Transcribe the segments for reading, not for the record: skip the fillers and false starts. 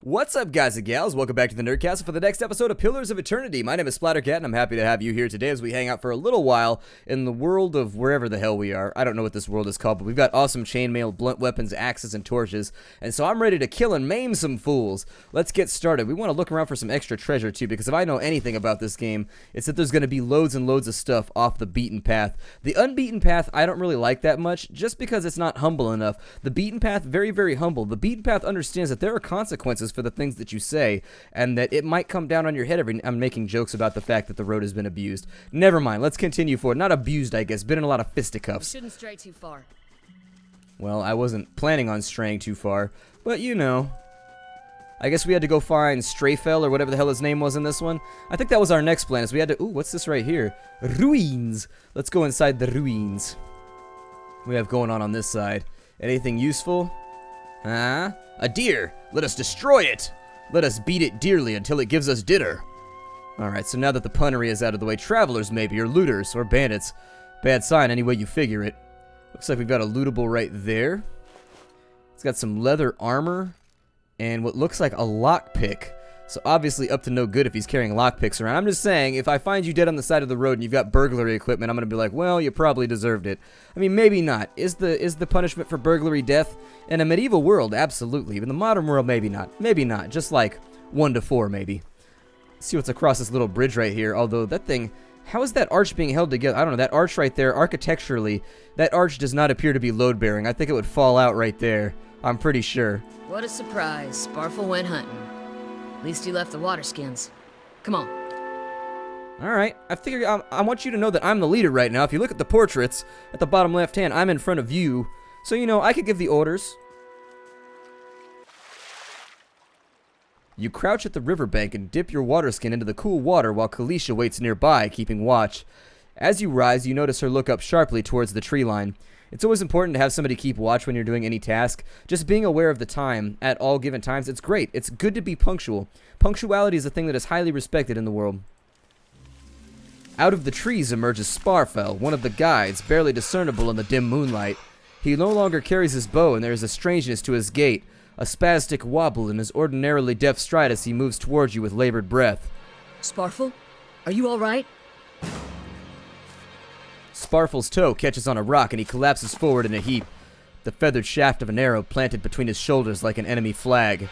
What's up, guys and gals? Welcome back to the Nerdcast for the next episode of Pillars of Eternity. My name is Splattercat, and I'm happy to have you here today as we hang out for a little while in the world of wherever the hell we are. I don't know what this world is called, but we've got awesome chainmail, blunt weapons, axes, and torches, and so I'm ready to kill and maim some fools. Let's get started. We want to look around for some extra treasure, too, because if I know anything about this game, it's that there's going to be loads and loads of stuff off the beaten path. The unbeaten path, I don't really like that much, just because it's not humble enough. The beaten path, very, very humble. The beaten path understands that there are consequences for the things that you say, and that it might come down on your head I'm making jokes about the fact that the road has been abused. Never mind, let's continue forward. Not abused, I guess. Been in a lot of fisticuffs. You shouldn't stray too far. Well, I wasn't planning on straying too far, but you know. I guess we had to go find Strayfell, or whatever the hell his name was in this one. I think that was our next plan, is we had to... Ooh, what's this right here? Ruins! Let's go inside the ruins. What do we have going on this side? Anything useful? Huh? A deer! Let us destroy it! Let us beat it dearly until it gives us dinner. Alright, so now that the punnery is out of the way, travelers maybe, or looters, or bandits. Bad sign any way you figure it. Looks like we've got a lootable right there. It's got some leather armor, and what looks like a lockpick. So obviously up to no good if he's carrying lockpicks around. I'm just saying, if I find you dead on the side of the road and you've got burglary equipment, I'm gonna be like, well, you probably deserved it. I mean, maybe not. Is the punishment for burglary death? In a medieval world, absolutely. In the modern world, maybe not. Maybe not. Just like 1 to 4, maybe. Let's see what's across this little bridge right here. Although that thing, how is that arch being held together? I don't know. That arch right there, architecturally, that arch does not appear to be load-bearing. I think it would fall out right there. I'm pretty sure. What a surprise. Sparfle went hunting. At least he left the water skins. Come on. Alright, I figure I want you to know that I'm the leader right now. If you look at the portraits, at the bottom left hand, I'm in front of you. So, you know, I could give the orders. You crouch at the riverbank and dip your water skin into the cool water while Kalisha waits nearby, keeping watch. As you rise, you notice her look up sharply towards the tree line. It's always important to have somebody keep watch when you're doing any task. Just being aware of the time at all given times, it's great. It's good to be punctual. Punctuality is a thing that is highly respected in the world. Out of the trees emerges Sparfell, one of the guides, barely discernible in the dim moonlight. He no longer carries his bow, and there is a strangeness to his gait, a spastic wobble in his ordinarily deft stride as he moves towards you with labored breath. Sparfle? Are you alright? Sparfle's toe catches on a rock and he collapses forward in a heap, the feathered shaft of an arrow planted between his shoulders like an enemy flag.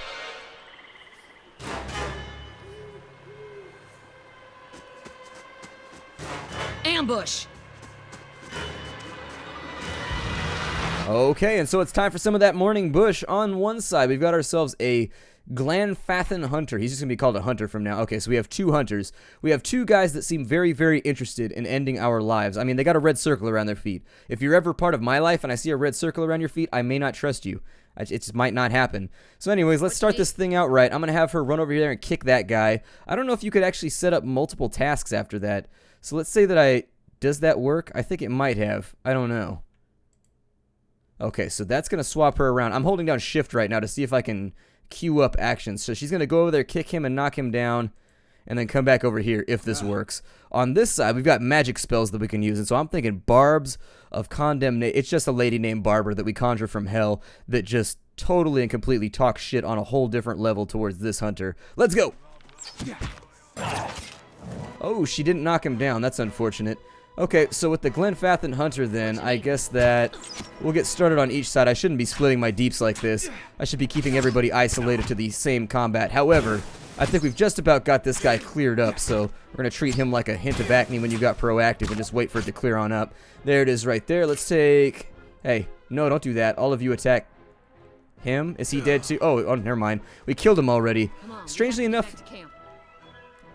Ambush! Okay, and so it's time for some of that morning bush. On one side, we've got ourselves a Glanfathan hunter. He's just going to be called a hunter from now. Okay, so we have 2 hunters. We have 2 guys that seem very, very interested in ending our lives. I mean, they got a red circle around their feet. If you're ever part of my life and I see a red circle around your feet, I may not trust you. It just might not happen. So anyways, let's start this thing out right. I'm going to have her run over here and kick that guy. I don't know if you could actually set up multiple tasks after that. So let's say that does that work? I think it might have. I don't know. Okay, so that's going to swap her around. I'm holding down shift right now to see if I can queue up actions. So she's going to go over there, kick him, and knock him down, and then come back over here if this works. On this side, we've got magic spells that we can use, and so I'm thinking Barbs of Condemnation. It's just a lady named Barbara that we conjure from hell that just totally and completely talks shit on a whole different level towards this hunter. Let's go! Oh, she didn't knock him down. That's unfortunate. Okay, so with the Glanfathan hunter then, I guess that we'll get started on each side. I shouldn't be splitting my deeps like this. I should be keeping everybody isolated to the same combat. However, I think we've just about got this guy cleared up, so we're going to treat him like a hint of acne when you got proactive and just wait for it to clear on up. There it is right there. Let's take... Hey, no, don't do that. All of you attack him. Is he dead too? Oh, never mind. We killed him already. Strangely enough...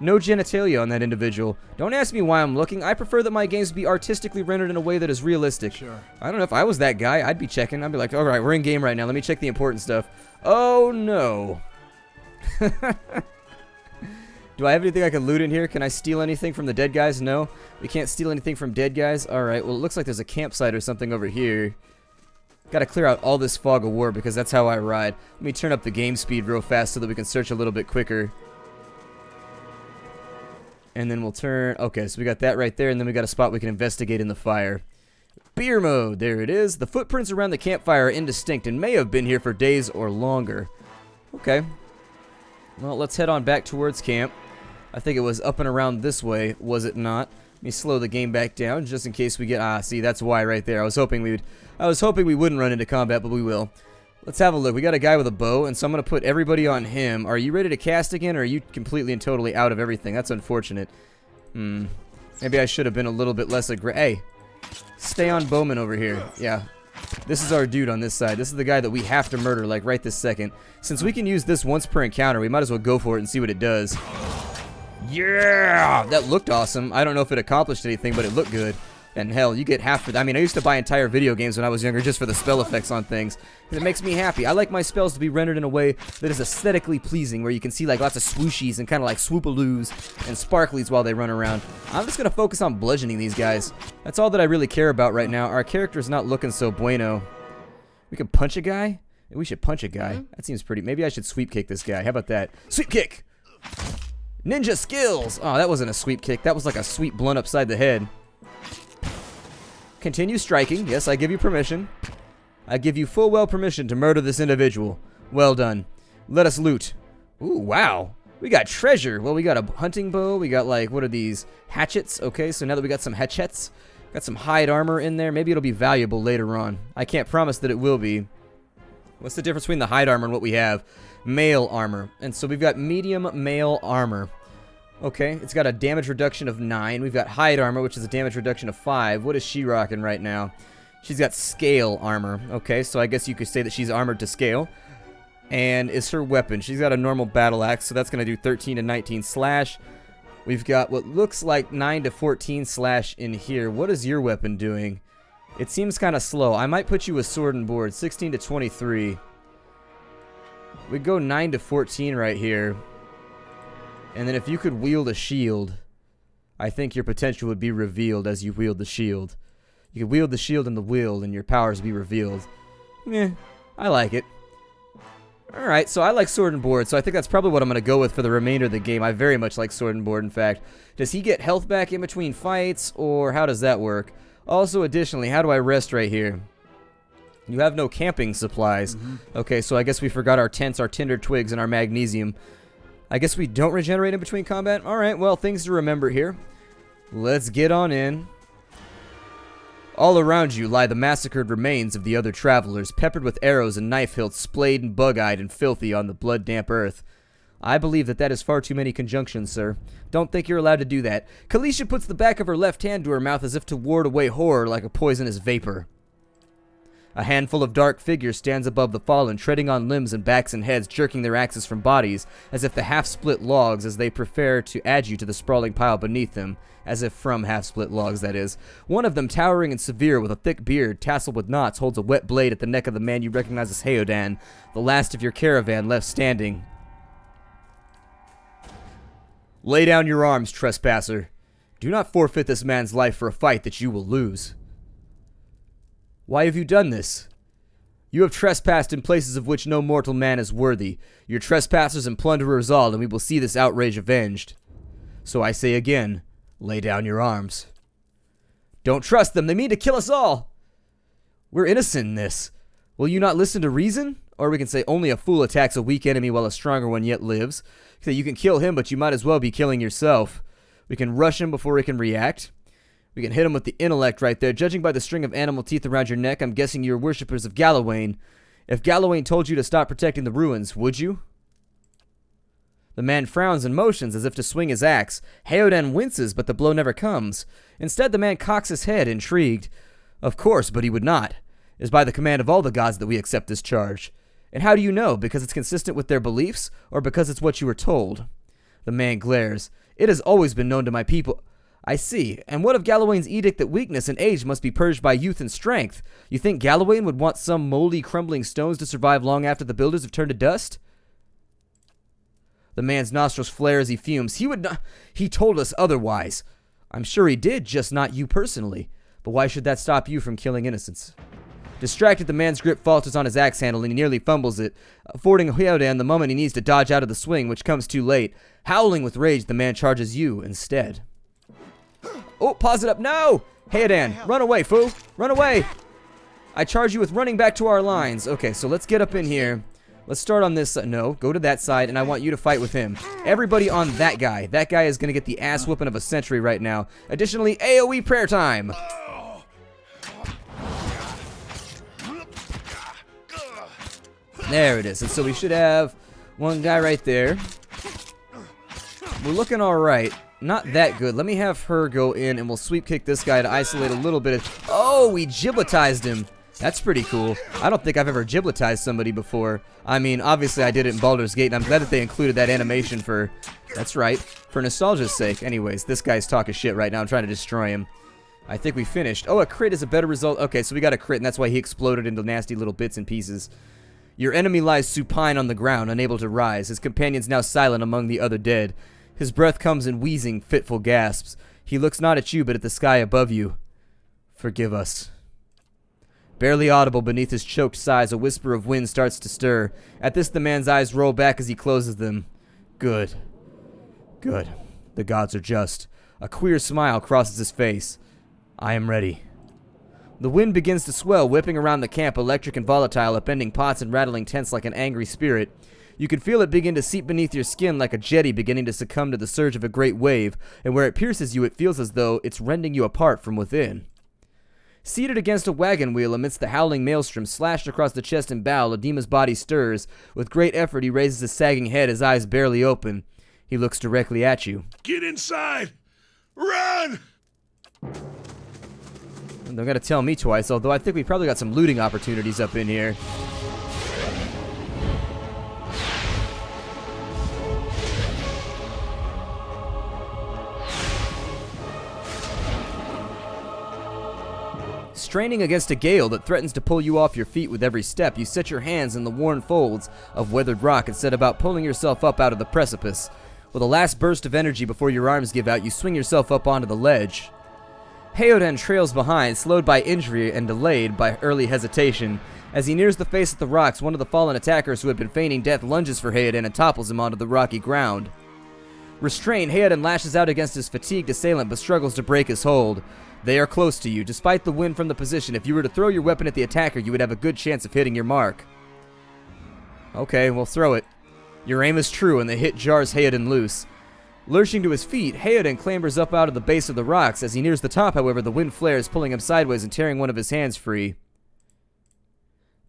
No genitalia on that individual. Don't ask me why I'm looking. I prefer that my games be artistically rendered in a way that is realistic. Sure. I don't know if I was that guy. I'd be checking. I'd be like, alright, we're in game right now. Let me check the important stuff. Oh, no. Do I have anything I can loot in here? Can I steal anything from the dead guys? No. We can't steal anything from dead guys? Alright, well, it looks like there's a campsite or something over here. Gotta clear out all this fog of war because that's how I ride. Let me turn up the game speed real fast so that we can search a little bit quicker. And then we'll turn... Okay, so we got that right there, and then we got a spot we can investigate in the fire. Beer mode, there it is. The footprints around the campfire are indistinct and may have been here for days or longer. Okay. Well, let's head on back towards camp. I think it was up and around this way, was it not? Let me slow the game back down just in case we get... see, that's why right there. I was hoping we wouldn't run into combat, but we will. Let's have a look. We got a guy with a bow, and so I'm going to put everybody on him. Are you ready to cast again, or are you completely and totally out of everything? That's unfortunate. Maybe I should have been a little bit less aggressive. Hey, stay on Bowman over here. Yeah. This is our dude on this side. This is the guy that we have to murder, like, right this second. Since we can use this once per encounter, we might as well go for it and see what it does. Yeah! That looked awesome. I don't know if it accomplished anything, but it looked good. And hell, you get half for that. I mean, I used to buy entire video games when I was younger just for the spell effects on things. It makes me happy. I like my spells to be rendered in a way that is aesthetically pleasing, where you can see like lots of swooshies and kind of like swoopaloos and sparklies while they run around. I'm just going to focus on bludgeoning these guys. That's all that I really care about right now. Our character's not looking so bueno. We can punch a guy? We should punch a guy. That seems pretty... Maybe I should sweep kick this guy. How about that? Sweep kick! Ninja skills! Oh, that wasn't a sweep kick. That was like a sweep blunt upside the head. Continue striking. Yes, I give you permission. I give you full well permission to murder this individual. Well done. Let us loot. Ooh, wow. We got treasure. Well, we got a hunting bow. We got, like, what are these? Hatchets. Okay, so now that we got some hatchets, got some hide armor in there. Maybe it'll be valuable later on. I can't promise that it will be. What's the difference between the hide armor and what we have? Mail armor. And so we've got medium mail armor. Okay, it's got a damage reduction of 9. We've got hide armor, which is a damage reduction of 5. What is she rocking right now? She's got scale armor. Okay, so I guess you could say that she's armored to scale. And is her weapon. She's got a normal battle axe, so that's going to do 13 to 19 slash. We've got what looks like 9 to 14 slash in here. What is your weapon doing? It seems kind of slow. I might put you with sword and board. 16 to 23. We go 9 to 14 right here. And then if you could wield a shield, I think your potential would be revealed as you wield the shield. You could wield the shield and the will, and your powers be revealed. I like it. Alright, so I like sword and board, so I think that's probably what I'm going to go with for the remainder of the game. I very much like sword and board, in fact. Does he get health back in between fights, or how does that work? Also, additionally, how do I rest right here? You have no camping supplies. Okay, so I guess we forgot our tents, our tinder twigs, and our magnesium. I guess we don't regenerate in between combat? Alright, well, things to remember here. Let's get on in. All around you lie the massacred remains of the other travelers, peppered with arrows and knife hilts, splayed and bug-eyed and filthy on the blood-damp earth. I believe that is far too many conjunctions, sir. Don't think you're allowed to do that. Kalisha puts the back of her left hand to her mouth as if to ward away horror like a poisonous vapor. A handful of dark figures stands above the fallen, treading on limbs and backs and heads, jerking their axes from bodies, as if the half-split logs, as they prefer to add you to the sprawling pile beneath them, as if from half-split logs, that is. One of them, towering and severe, with a thick beard, tasseled with knots, holds a wet blade at the neck of the man you recognize as Heodan, the last of your caravan left standing. Lay down your arms, trespasser. Do not forfeit this man's life for a fight that you will lose. Why have you done this? You have trespassed in places of which no mortal man is worthy. Your trespassers and plunderers all, and we will see this outrage avenged. So I say again, lay down your arms. Don't trust them, they mean to kill us all. We're innocent in this. Will you not listen to reason? Or we can say only a fool attacks a weak enemy while a stronger one yet lives. So you can kill him, but you might as well be killing yourself. We can rush him before he can react. We can hit him with the intellect right there. Judging by the string of animal teeth around your neck, I'm guessing you're worshippers of Gallowayne. If Gallowayne told you to stop protecting the ruins, would you? The man frowns and motions as if to swing his axe. Heodan winces, but the blow never comes. Instead, the man cocks his head, intrigued. Of course, but he would not. It is by the command of all the gods that we accept this charge. And how do you know? Because it's consistent with their beliefs, or because it's what you were told? The man glares. It has always been known to my people... I see. And what of Gallowayne's edict that weakness and age must be purged by youth and strength? You think Gallowayne would want some moldy, crumbling stones to survive long after the builders have turned to dust? The man's nostrils flare as he fumes. He would not... He told us otherwise. I'm sure he did, just not you personally. But why should that stop you from killing innocents? Distracted, the man's grip falters on his axe handle and he nearly fumbles it, affording Heodan the moment he needs to dodge out of the swing, which comes too late. Howling with rage, the man charges you instead. Oh, pause it up. No! Heodan, run away, fool. Run away. I charge you with running back to our lines. Okay, so let's get up in here. Let's start on this. No, go to that side, and I want you to fight with him. Everybody on that guy. That guy is going to get the ass whooping of a century right now. Additionally, AoE prayer time. There it is. And so we should have one guy right there. We're looking alright. Not that good. Let me have her go in, and we'll sweep kick this guy to isolate a little bit of... Oh, we gibletized him. That's pretty cool. I don't think I've ever gibletized somebody before. I mean, obviously I did it in Baldur's Gate, and I'm glad that they included that animation for... That's right. For nostalgia's sake. Anyways, this guy's talking shit right now. I'm trying to destroy him. I think we finished. Oh, a crit is a better result. Okay, so we got a crit, and that's why he exploded into nasty little bits and pieces. Your enemy lies supine on the ground, unable to rise. His companion's now silent among the other dead. His breath comes in wheezing, fitful gasps. He looks not at you, but at the sky above you. Forgive us. Barely audible beneath his choked sighs, a whisper of wind starts to stir. At this, the man's eyes roll back as he closes them. Good. Good. The gods are just. A queer smile crosses his face. I am ready. The wind begins to swell, whipping around the camp, electric and volatile, upending pots and rattling tents like an angry spirit. You can feel it begin to seep beneath your skin like a jetty beginning to succumb to the surge of a great wave, and where it pierces you, it feels as though it's rending you apart from within. Seated against a wagon wheel amidst the howling maelstrom slashed across the chest and bow, Ladima's body stirs. With great effort, he raises his sagging head, his eyes barely open. He looks directly at you. Get inside! Run! They're gonna tell me twice, although I think we probably got some looting opportunities up in here. Straining against a gale that threatens to pull you off your feet with every step, you set your hands in the worn folds of weathered rock and set about pulling yourself up out of the precipice. With a last burst of energy before your arms give out, you swing yourself up onto the ledge. Heodan trails behind, slowed by injury and delayed by early hesitation. As he nears the face of the rocks, one of the fallen attackers who had been feigning death lunges for Heodan and topples him onto the rocky ground. Restrained, Heodan lashes out against his fatigued assailant but struggles to break his hold. They are close to you. Despite the wind from the position, if you were to throw your weapon at the attacker, you would have a good chance of hitting your mark. Okay, we'll throw it. Your aim is true, and the hit jars Heodan loose. Lurching to his feet, Heodan clambers up out of the base of the rocks. As he nears the top, however, the wind flares, pulling him sideways and tearing one of his hands free.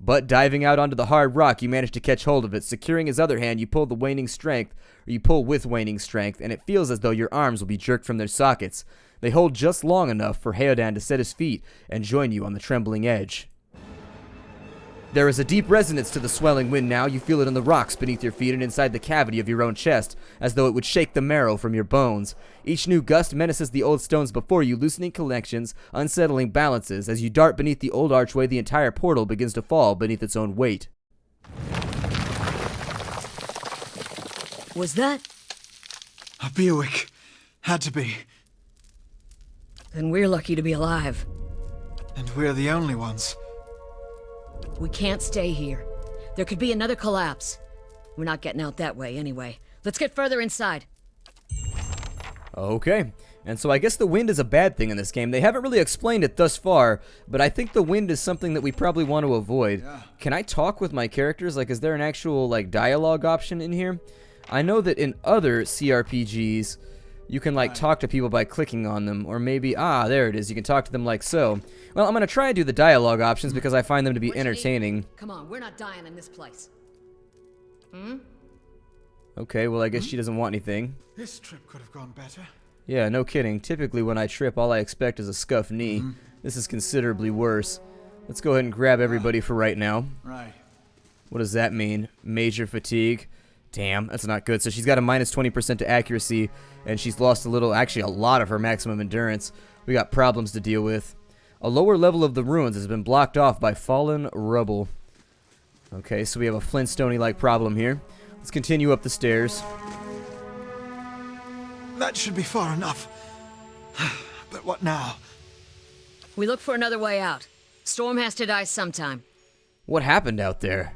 But diving out onto the hard rock, you manage to catch hold of it. Securing his other hand, you pull with waning strength, and it feels as though your arms will be jerked from their sockets. They hold just long enough for Heodan to set his feet and join you on the trembling edge. There is a deep resonance to the swelling wind now. You feel it in the rocks beneath your feet and inside the cavity of your own chest, as though it would shake the marrow from your bones. Each new gust menaces the old stones before you, loosening connections, unsettling balances. As you dart beneath the old archway, the entire portal begins to fall beneath its own weight. Was that? A Bewick. Had to be. Then we're lucky to be alive. And we're the only ones. We can't stay here. There could be another collapse. We're not getting out that way anyway. Let's get further inside. Okay. And so I guess the wind is a bad thing in this game. They haven't really explained it thus far, but I think the wind is something that we probably want to avoid. Yeah. Can I talk with my characters? Like, is there an actual, like, dialogue option in here? I know that in other CRPGs, you can, like, talk to people by clicking on them, or maybe, there it is, you can talk to them like so. Well, I'm gonna try and do the dialogue options because I find them to be entertaining. Come on, we're not dying in this place. Okay, well, I guess she doesn't want anything. This trip could have gone better. Yeah, no kidding. Typically when I trip, all I expect is a scuffed knee. This is considerably worse. Let's go ahead and grab everybody for right now. Right. What does that mean? Major fatigue. Damn, that's not good. So she's got a minus 20% to accuracy, and she's lost a little, actually a lot of her maximum endurance. We got problems to deal with. A lower level of the ruins has been blocked off by fallen rubble. Okay, so we have a Flintstone-like problem here. Let's continue up the stairs. That should be far enough. But what now? We look for another way out. Storm has to die sometime. What happened out there?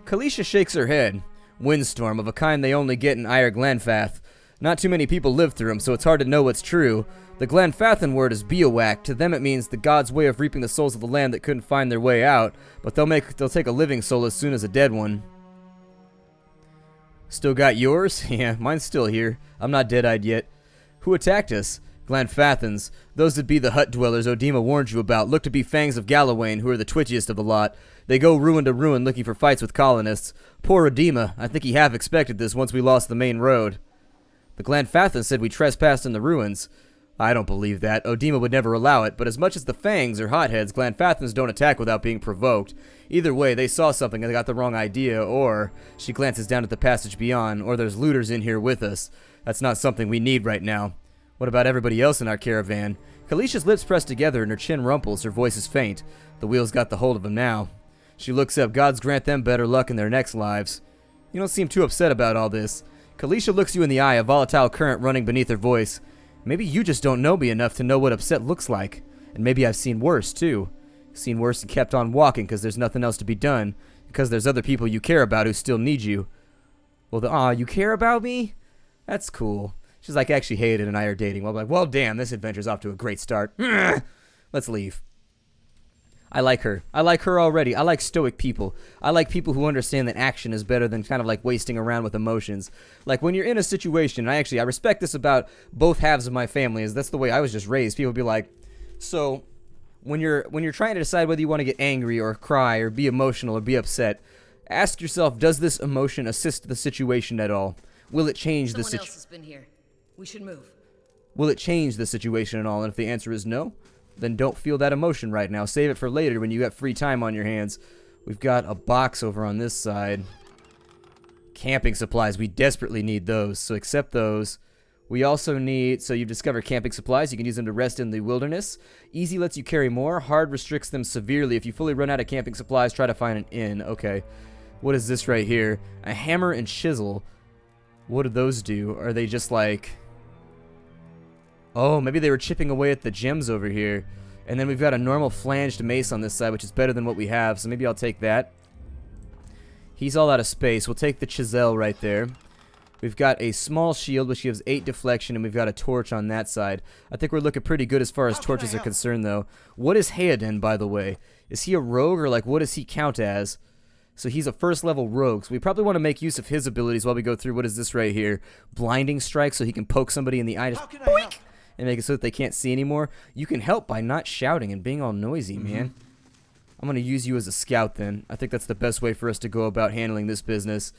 Kalisha shakes her head. Windstorm, of a kind they only get in Ire Glenfath. Not too many people live through them, so it's hard to know what's true. The Glenfathan word is Biowak. To them it means the god's way of reaping the souls of the land that couldn't find their way out, but they'll take a living soul as soon as a dead one. Still got yours? Yeah, mine's still here. I'm not dead-eyed yet. Who attacked us? Glenfathans. Those that be the hut dwellers Odima warned you about look to be Fangs of Gallowayne, who are the twitchiest of the lot. They go ruin to ruin looking for fights with colonists. Poor Odima. I think he half expected this once we lost the main road. The Glenfathans said we trespassed in the ruins. I don't believe that. Odima would never allow it, but as much as the Fangs are hotheads, Glenfathans don't attack without being provoked. Either way, they saw something and they got the wrong idea, or she glances down at the passage beyond, or there's looters in here with us. That's not something we need right now. What about everybody else in our caravan? Kalisha's lips press together and her chin rumples, her voice is faint. The wheels got the hold of him now. She looks up. Gods grant them better luck in their next lives. You don't seem too upset about all this. Kalisha looks you in the eye, a volatile current running beneath her voice. Maybe you just don't know me enough to know what upset looks like. And maybe I've seen worse, too. Seen worse and kept on walking because there's nothing else to be done. Because there's other people you care about who still need you. Well, you care about me? That's cool. She's like, actually, Hayden and I are dating. Well, I'm like, well, damn, this adventure's off to a great start. Let's leave. I like her. I like her already. I like stoic people. I like people who understand that action is better than kind of like wasting around with emotions. Like when you're in a situation, I respect this about both halves of my family, is that's the way I was just raised. People be like, so when you're trying to decide whether you want to get angry or cry or be emotional or be upset, ask yourself, does this emotion assist the situation at all? Will it change the situation? Someone else has been here. We should move. Will it change the situation at all? And if the answer is no, then don't feel that emotion right now. Save it for later when you got free time on your hands. We've got a box over on this side. Camping supplies. We desperately need those, so accept those. We also need, so you've discovered camping supplies. You can use them to rest in the wilderness. Easy lets you carry more. Hard restricts them severely. If you fully run out of camping supplies, try to find an inn. Okay. What is this right here? A hammer and chisel. What do those do? Are they just like... Oh, maybe they were chipping away at the gems over here. And then we've got a normal flanged mace on this side, which is better than what we have, so maybe I'll take that. He's all out of space. We'll take the chisel right there. We've got a small shield, which gives 8 deflection, and we've got a torch on that side. I think we're looking pretty good as far as torches are concerned, though. What is Hayden, by the way? Is he a rogue, or like what does he count as? So he's a first-level rogue, so we probably want to make use of his abilities while we go through. What is this right here? Blinding strike, so he can poke somebody in the eye. Just boink! And make it so that they can't see anymore. You can help by not shouting and being all noisy, man. I'm going to use you as a scout then. I think that's the best way for us to go about handling this business.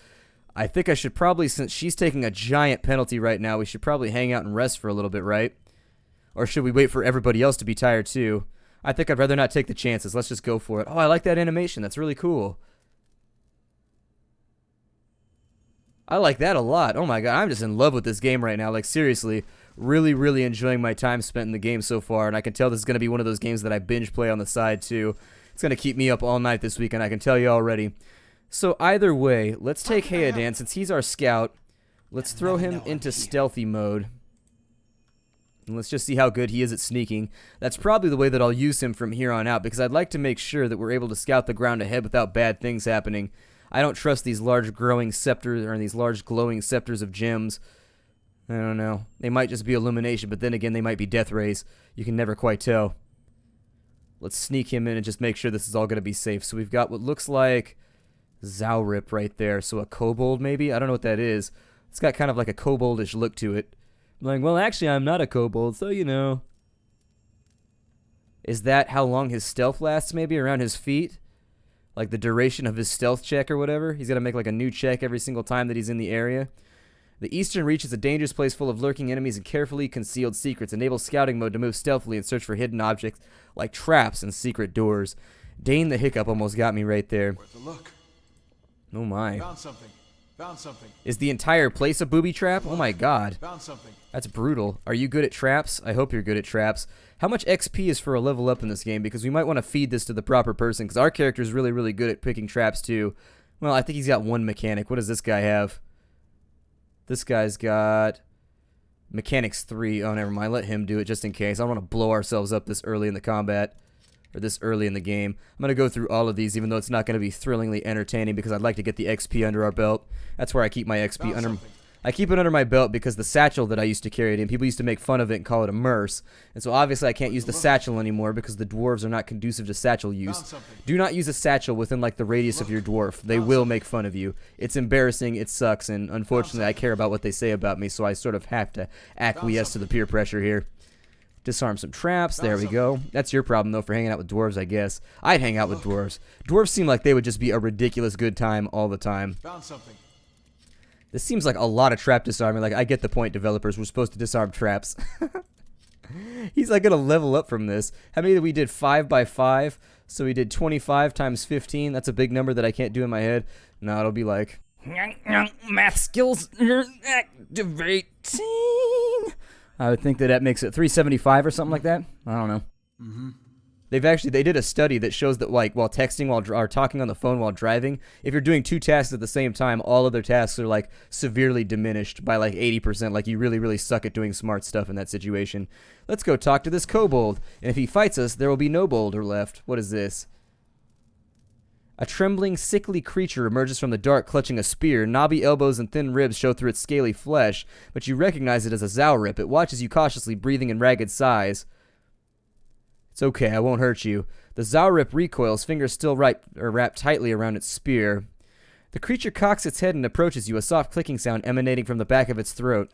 I think I should probably, since she's taking a giant penalty right now, we should probably hang out and rest for a little bit, right? Or should we wait for everybody else to be tired too? I think I'd rather not take the chances. Let's just go for it. Oh, I like that animation. That's really cool. I like that a lot. Oh my god, I'm just in love with this game right now. Like, seriously. Really, really enjoying my time spent in the game so far, and I can tell this is going to be one of those games that I binge play on the side, too. It's going to keep me up all night this weekend, I can tell you already. So, either way, let's take Hayden, since he's our scout. Let's throw him into stealthy mode. And let's just see how good he is at sneaking. That's probably the way that I'll use him from here on out, because I'd like to make sure that we're able to scout the ground ahead without bad things happening. I don't trust these large growing scepters, or these large glowing scepters of gems. I don't know. They might just be illumination, but then again, they might be death rays. You can never quite tell. Let's sneak him in and just make sure this is all going to be safe. So we've got what looks like Zaurip right there. So a kobold, maybe? I don't know what that is. It's got kind of like a koboldish look to it. I'm like, well, actually, I'm not a kobold, so you know. Is that how long his stealth lasts, maybe? Around his feet? Like the duration of his stealth check or whatever? He's got to make like a new check every single time that he's in the area. The Eastern Reach is a dangerous place full of lurking enemies and carefully concealed secrets. Enable scouting mode to move stealthily and search for hidden objects like traps and secret doors. Dane the Hiccup almost got me right there. Worth a look. Oh my. Found something. Found something. Is the entire place a booby trap? Oh my god. Found something. That's brutal. Are you good at traps? I hope you're good at traps. How much XP is for a level up in this game? Because we might want to feed this to the proper person, because our character is really, really good at picking traps too. Well, I think he's got one mechanic. What does this guy have? This guy's got Mechanics 3. Oh, never mind. Let him do it just in case. I don't want to blow ourselves up this early in the combat, or this early in the game. I'm going to go through all of these, even though it's not going to be thrillingly entertaining, because I'd like to get the XP under our belt. That's where I keep my XP, I keep it under my belt because the satchel that I used to carry it in, people used to make fun of it and call it a merce. And so obviously I can't use the satchel anymore because the dwarves are not conducive to satchel use. Do not use a satchel within like the radius of your dwarf. They will make fun of you. It's embarrassing, it sucks, and unfortunately I care about what they say about me, so I sort of have to acquiesce to the peer pressure here. Disarm some traps. There we go. That's your problem, though, for hanging out with dwarves, I guess. I'd hang out with dwarves. Dwarves seem like they would just be a ridiculous good time all the time. Found something. This seems like a lot of trap disarming. Like, I get the point, developers. We're supposed to disarm traps. He's, like, going to level up from this. How many did we did? 5 by 5. So we did 25 times 15. That's a big number that I can't do in my head. No, it'll be like... Math skills activating. I would think that makes it 375 or something like that. I don't know. They did a study that shows that, like, while texting or talking on the phone while driving, if you're doing 2 tasks at the same time, all other tasks are like severely diminished by like 80%. Like, you really, really suck at doing smart stuff in that situation. Let's go talk to this kobold, and if he fights us, there will be no boulder left. What is this? A trembling, sickly creature emerges from the dark clutching a spear. Knobby elbows and thin ribs show through its scaly flesh, but you recognize it as a Zaurip. It watches you cautiously, breathing in ragged sighs. It's okay, I won't hurt you. The Zaurip recoils, fingers still wrapped tightly around its spear. The creature cocks its head and approaches you, a soft clicking sound emanating from the back of its throat.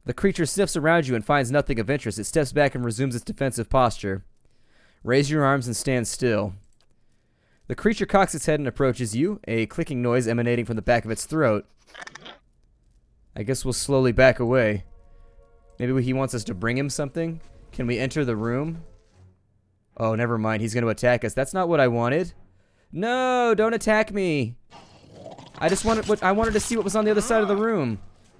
The creature sniffs around you and finds nothing of interest. It steps back and resumes its defensive posture. Raise your arms and stand still. The creature cocks its head and approaches you, a clicking noise emanating from the back of its throat. I guess we'll slowly back away. Maybe he wants us to bring him something? Can we enter the room? Oh, never mind. He's going to attack us. That's not what I wanted. No, don't attack me. I wanted to see what was on the other side of the room.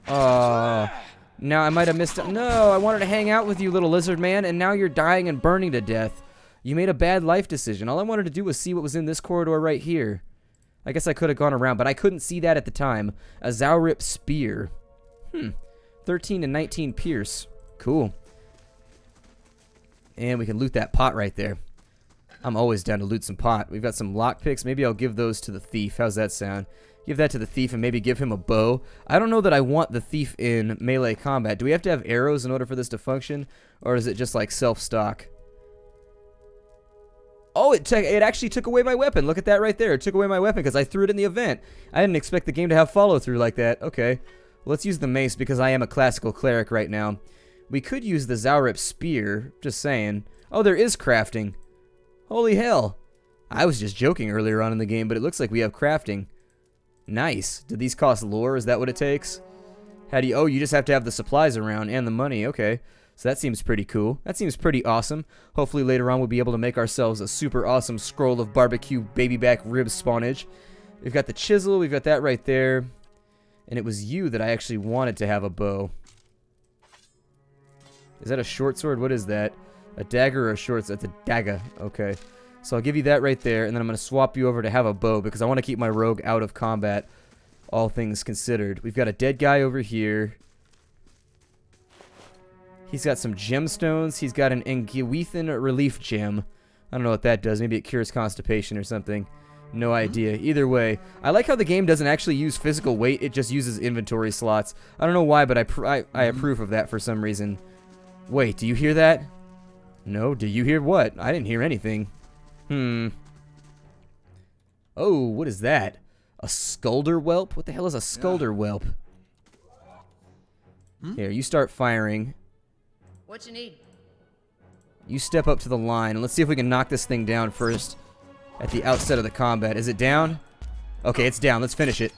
Oh, now I might have missed it. No, I wanted to hang out with you, little lizard man, and now you're dying and burning to death. You made a bad life decision. All I wanted to do was see what was in this corridor right here. I guess I could have gone around, but I couldn't see that at the time. A Zaurip spear. 13 and 19 pierce. Cool. And we can loot that pot right there. I'm always down to loot some pot. We've got some lockpicks. Maybe I'll give those to the thief. How's that sound? Give that to the thief and maybe give him a bow. I don't know that I want the thief in melee combat. Do we have to have arrows in order for this to function? Or is it just like self-stock? Oh, it actually took away my weapon. Look at that right there. It took away my weapon because I threw it in the event. I didn't expect the game to have follow-through like that. Okay. Let's use the mace because I am a classical cleric right now. We could use the Zaurip spear. Just saying. Oh, there is crafting. Holy hell. I was just joking earlier on in the game, but it looks like we have crafting. Nice. Do these cost lore? Is that what it takes? How do you... Oh, you just have to have the supplies around and the money. Okay. So that seems pretty cool. That seems pretty awesome. Hopefully later on we'll be able to make ourselves a super awesome scroll of barbecue baby back rib spawnage. We've got the chisel. We've got that right there. And it was you that I actually wanted to have a bow. Is that a short sword? What is that? A dagger or a short sword? That's a dagger. Okay. So I'll give you that right there. And then I'm going to swap you over to have a bow because I want to keep my rogue out of combat. All things considered. We've got a dead guy over here. He's got some gemstones. He's got an Enguithan relief gem. I don't know what that does. Maybe it cures constipation or something. No idea. Either way, I like how the game doesn't actually use physical weight. It just uses inventory slots. I don't know why, but I approve of that for some reason. Wait, do you hear that? No, do you hear what? I didn't hear anything. Oh, what is that? A skulder whelp? What the hell is a skulder whelp? Here, you start firing. What you need? You step up to the line, and let's see if we can knock this thing down first at the outset of the combat. Is it down? Okay, it's down. Let's finish it.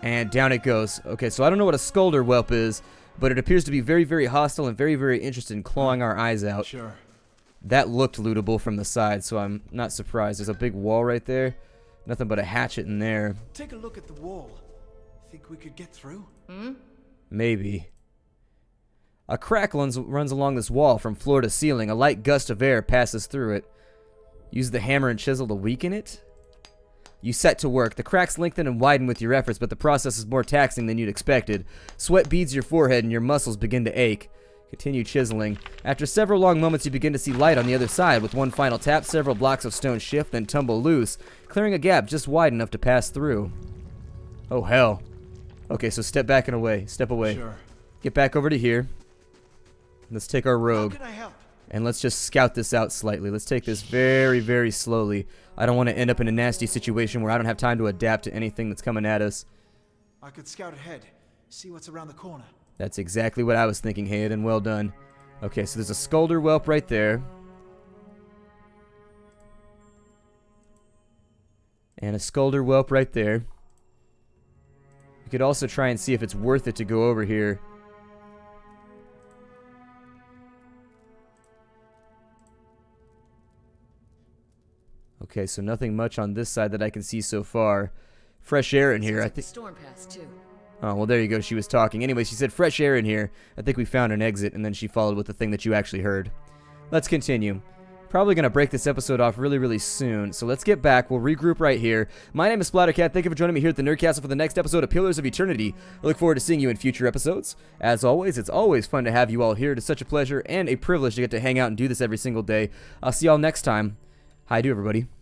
And down it goes. Okay, so I don't know what a skulder whelp is, but it appears to be very, very hostile and very, very interested in clawing our eyes out. Sure. That looked lootable from the side, so I'm not surprised. There's a big wall right there. Nothing but a hatchet in there. Take a look at the wall. Think we could get through? Maybe. A crack runs along this wall from floor to ceiling. A light gust of air passes through it. Use the hammer and chisel to weaken it. You set to work. The cracks lengthen and widen with your efforts, but the process is more taxing than you'd expected. Sweat beads your forehead and your muscles begin to ache. Continue chiseling. After several long moments, you begin to see light on the other side. With one final tap, several blocks of stone shift, then tumble loose, clearing a gap just wide enough to pass through. Oh, hell. Okay, so step back and away. Step away. Sure. Get back over to here. Let's take our How rogue. can I help? And let's just scout this out slightly. Let's take this very, very slowly. I don't want to end up in a nasty situation where I don't have time to adapt to anything that's coming at us. I could scout ahead, see what's around the corner. That's exactly what I was thinking, Hayden. Well done. Okay, so there's a Skulder Whelp right there. And a Skulder Whelp right there. We could also try and see if it's worth it to go over here. Okay, so nothing much on this side that I can see so far. Fresh air in here, I think. Storm passed too. Oh, well, there you go. She was talking. Anyway, she said fresh air in here. I think we found an exit, and then she followed with the thing that you actually heard. Let's continue. Probably going to break this episode off really, really soon, so let's get back. We'll regroup right here. My name is Splattercat. Thank you for joining me here at the Nerdcastle for the next episode of Pillars of Eternity. I look forward to seeing you in future episodes. As always, it's always fun to have you all here. It is such a pleasure and a privilege to get to hang out and do this every single day. I'll see y'all next time. Hi to everybody.